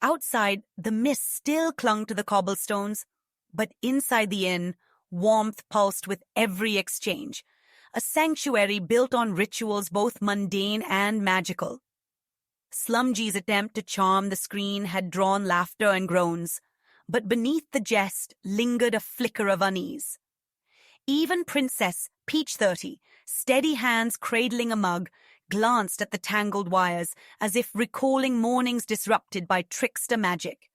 Outside, the mist still clung to the cobblestones, but inside the inn, warmth pulsed with every exchange, a sanctuary built on rituals both mundane and magical. SlumG's attempt to charm the screen had drawn laughter and groans, but beneath the jest lingered a flicker of unease. Even Princess Peach30, steady hands cradling a mug, glanced at the tangled wires as if recalling mornings disrupted by trickster magic.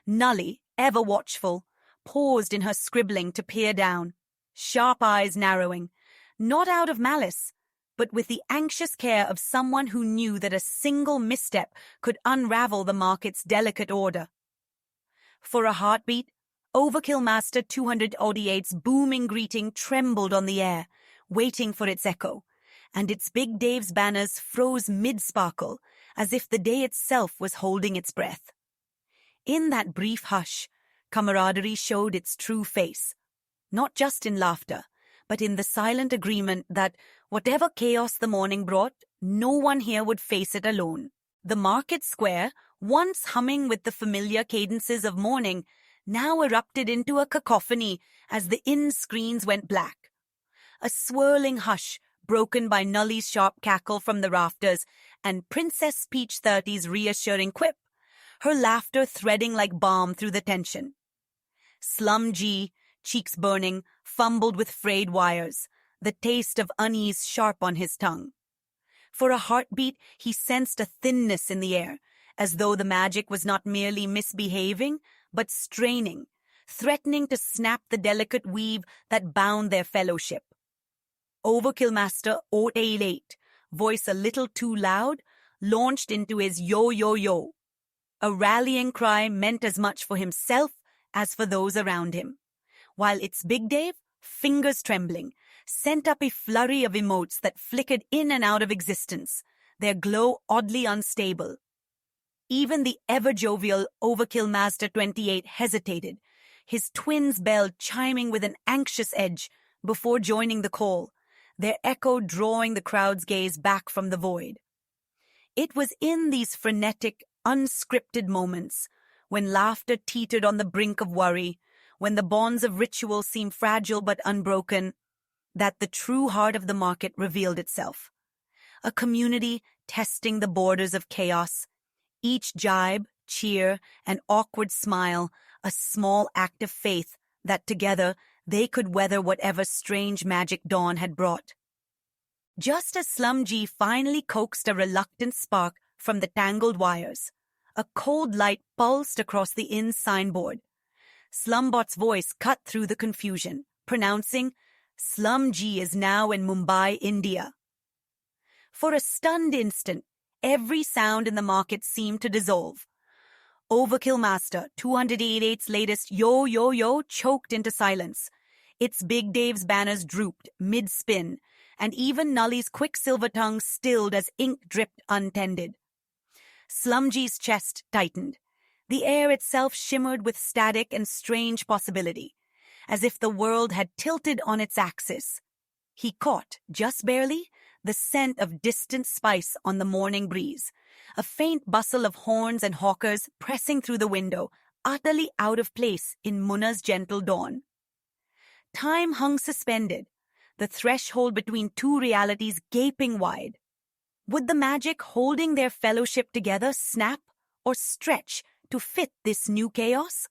Nully, ever watchful, paused in her scribbling to peer down, sharp eyes narrowing, not out of malice, but with the anxious care of someone who knew that a single misstep could unravel the market's delicate order. For a heartbeat, Overkill Master 288's booming greeting trembled on the air, waiting for its echo, and its Big Dave's banners froze mid-sparkle, as if the day itself was holding its breath. In that brief hush, camaraderie showed its true face, not just in laughter, but in the silent agreement that, whatever chaos the morning brought, no one here would face it alone. The market square, once humming with the familiar cadences of morning, now erupted into a cacophony as the inn screens went black. A swirling hush, broken by Nully's sharp cackle from the rafters and Princess Peach30's reassuring quip, her laughter threading like balm through the tension. SlumG, cheeks burning, fumbled with frayed wires, the taste of unease sharp on his tongue. For a heartbeat, he sensed a thinness in the air, as though the magic was not merely misbehaving, but straining, threatening to snap the delicate weave that bound their fellowship. Overkill Master 088, voice a little too loud, launched into his yo-yo-yo, a rallying cry meant as much for himself as for those around him, while its Big Dave, fingers trembling, sent up a flurry of emotes that flickered in and out of existence, their glow oddly unstable. Even the ever-jovial Overkill Master 28 hesitated, his twin's bell chiming with an anxious edge before joining the call, their echo drawing the crowd's gaze back from the void. It was in these frenetic, unscripted moments, when laughter teetered on the brink of worry, when the bonds of ritual seemed fragile but unbroken, that the true heart of the market revealed itself. A community testing the borders of chaos, each jibe, cheer, and awkward smile a small act of faith that together they could weather whatever strange magic dawn had brought. Just as SlumG finally coaxed a reluctant spark from the tangled wires, a cold light pulsed across the inn's signboard. Slumbot's voice cut through the confusion, pronouncing, "SlumG is now in Mumbai, India." For a stunned instant, every sound in the market seemed to dissolve. Overkill Master 288's latest yo-yo-yo choked into silence. Its Big Dave's banners drooped mid-spin, and even Nully's quicksilver tongue stilled as ink dripped untended. SlumG's chest tightened. The air itself shimmered with static and strange possibility, as if the world had tilted on its axis. He caught, just barely, the scent of distant spice on the morning breeze, a faint bustle of horns and hawkers pressing through the window, utterly out of place in Munna's gentle dawn. Time hung suspended, the threshold between two realities gaping wide. Would the magic holding their fellowship together snap or stretch to fit this new chaos?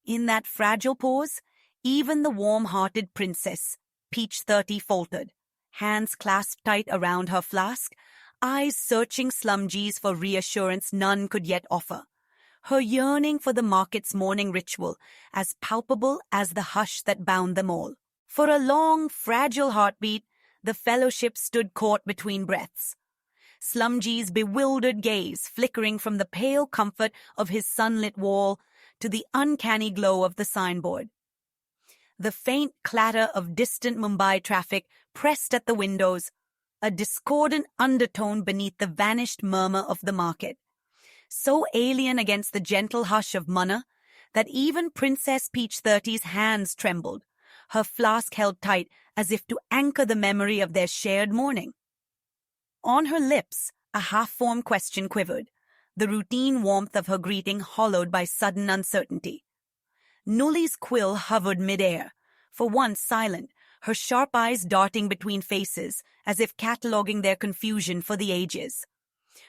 In that fragile pause, even the warm-hearted Princess Peach30 faltered, hands clasped tight around her flask, eyes searching SlumG's for reassurance none could yet offer, her yearning for the market's morning ritual as palpable as the hush that bound them all. For a long, fragile heartbeat, the fellowship stood caught between breaths, SlumG's bewildered gaze flickering from the pale comfort of his sunlit wall to the uncanny glow of the signboard. The faint clatter of distant Mumbai traffic pressed at the windows, a discordant undertone beneath the vanished murmur of the market, so alien against the gentle hush of Munna that even Princess Peach30's hands trembled, her flask held tight as if to anchor the memory of their shared morning. On her lips, a half-formed question quivered, the routine warmth of her greeting hollowed by sudden uncertainty. Nully's quill hovered midair, for once silent, her sharp eyes darting between faces, as if cataloguing their confusion for the ages.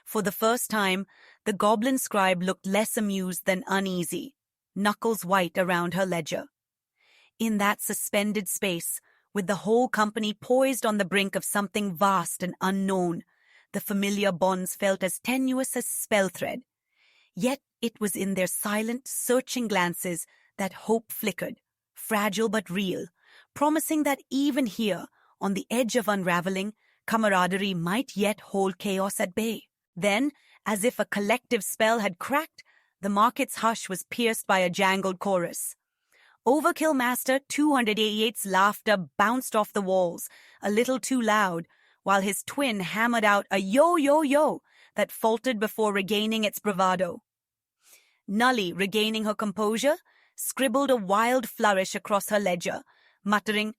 For the first time, the goblin scribe looked less amused than uneasy, knuckles white around her ledger. In that suspended space, with the whole company poised on the brink of something vast and unknown, the familiar bonds felt as tenuous as spell thread. Yet it was in their silent, searching glances that hope flickered, fragile but real, promising that even here, on the edge of unraveling, camaraderie might yet hold chaos at bay. Then, as if a collective spell had cracked, the market's hush was pierced by a jangled chorus. Overkill Master 288's laughter bounced off the walls, a little too loud, while his twin hammered out a yo-yo-yo that faltered before regaining its bravado. Nully, regaining her composure, scribbled a wild flourish across her ledger, muttering,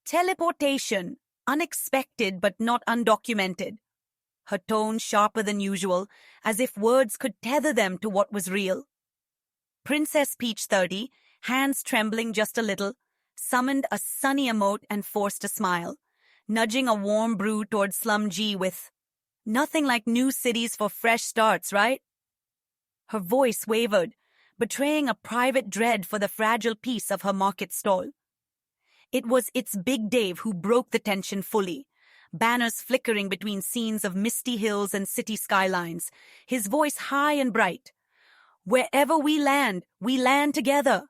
"Teleportation, unexpected but not undocumented," her tone sharper than usual, as if words could tether them to what was real. Princess Peach 30, hands trembling just a little, summoned a sunny emote and forced a smile, nudging a warm brew toward SlumG with, "Nothing like new cities for fresh starts, right?" Her voice wavered, betraying a private dread for the fragile peace of her market stall. It was its Big Dave who broke the tension fully, banners flickering between scenes of misty hills and city skylines, his voice high and bright. "Wherever we land together."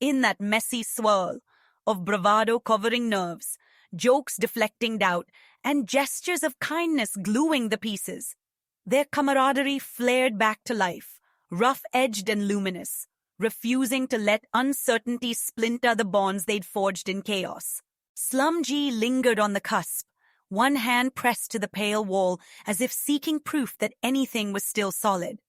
In that messy swirl of bravado covering nerves, jokes deflecting doubt, and gestures of kindness gluing the pieces, their camaraderie flared back to life, rough-edged and luminous, refusing to let uncertainty splinter the bonds they'd forged in chaos. SlumG lingered on the cusp, one hand pressed to the pale wall as if seeking proof that anything was still solid.